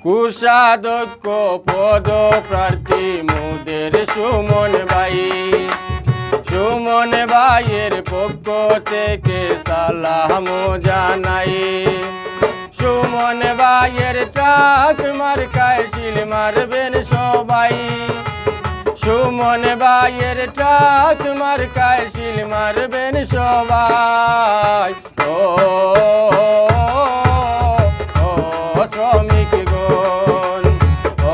কুষাধ্যক্ষ পদ প্রার্থী মোদের সুমন ভাই। সুমন ভাইয়ের পক্ষ থেকে সালাম জানাই। সুমন ভাইয়ের ট্রাক মার্কায় শিল মারবেন সবাই। সুমন ভাইয়ের ট্রাক মার্কায় শিল মারবেন সবাই। ও শ্রমিকগণ, ও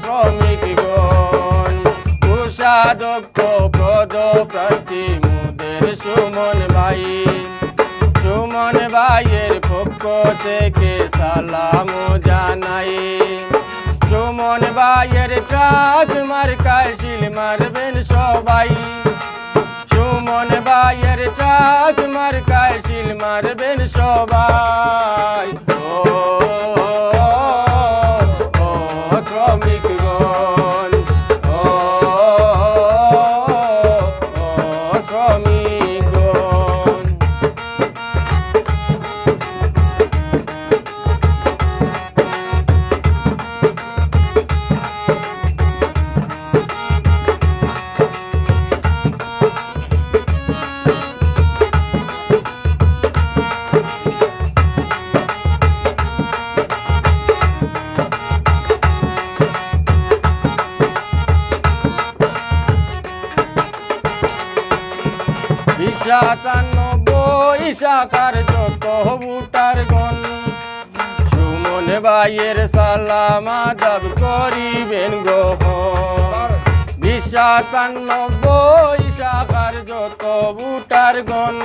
শ্রমিকগণ, কুষাধ্যক্ষ পদ প্রার্থী মোদের সুমন ভাই। সুমন ভাইয়ের পক্ষ থেকে সালাম জানাই। সুমন ভাইয়ের ট্রাক মার্কায় শিল মারবেন সবাই। সুমন ভাইয়ের ট্রাক মার্কায় শিল মারবেন সবাই। ও শ্রমিকগণ, ও শ্রমিকগণ। সাতানব্বই শাখার যত ভোটার গণ সুমন ভাইয়ের সালাম আদাব করিবেন গ্রহণ। 97 শাখার যত ভোটার গণ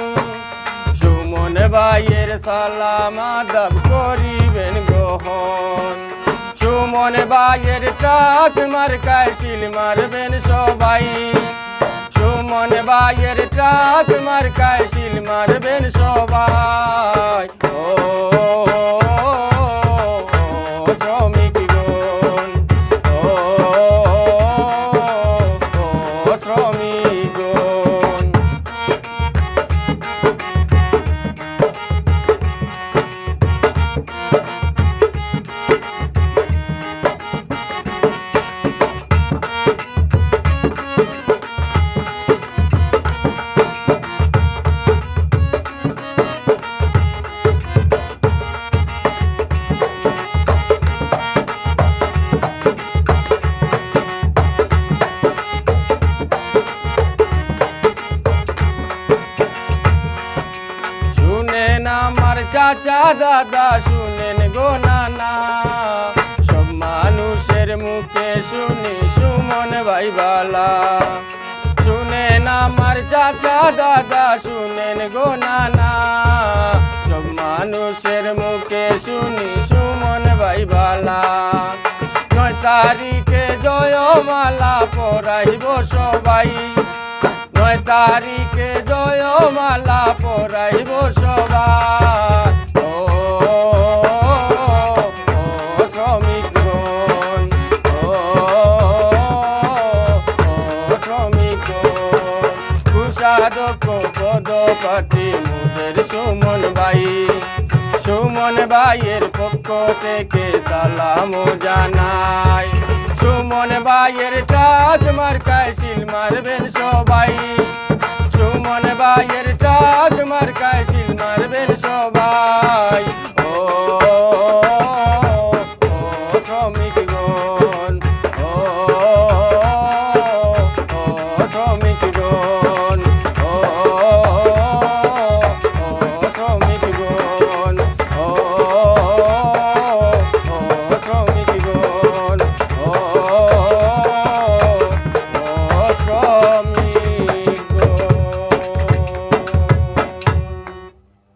সুমন ভাইয়ের সালাম আদাব করিবেন গ্রহণ। সুমন ভাইয়ের ট্রাক মার্কায় শিল মারবেন সবাই। সুমন ভাইয়ের ট্রাক মার্কায় শিল মারবেন সবাই। ও শ্রমিকগণ, ও শ্রমিকগণ। আমার চাচা দাদা শুনেন গো নানা, সব মানুষের মুখে শুনি সুমন ভাই বালা। শুনেন আমার চাচা দাদা শুনেন গো নানা, সব মানুষের মুখে শুনি সুমন ভাই বালা। 9 তারিখে জয়মালা পরাইব সবাই। 9 তারিখে জয়মালা পরাইব সবাই। ও শ্রমিকগণ, ও শ্রমিকগণ, কুষাধ্যক্ষ পদ প্রার্থী মোদের সুমন ভাই। সুমন ভাইয়ের পক্ষ থেকে সালাম জানাই। সুমন ভাইয়ের ট্রাক মার্কায় শিল মারবেন সবাই। সুমন ভাইয়ের ট্রাক মার্কায় শিল মারবেন সবাই।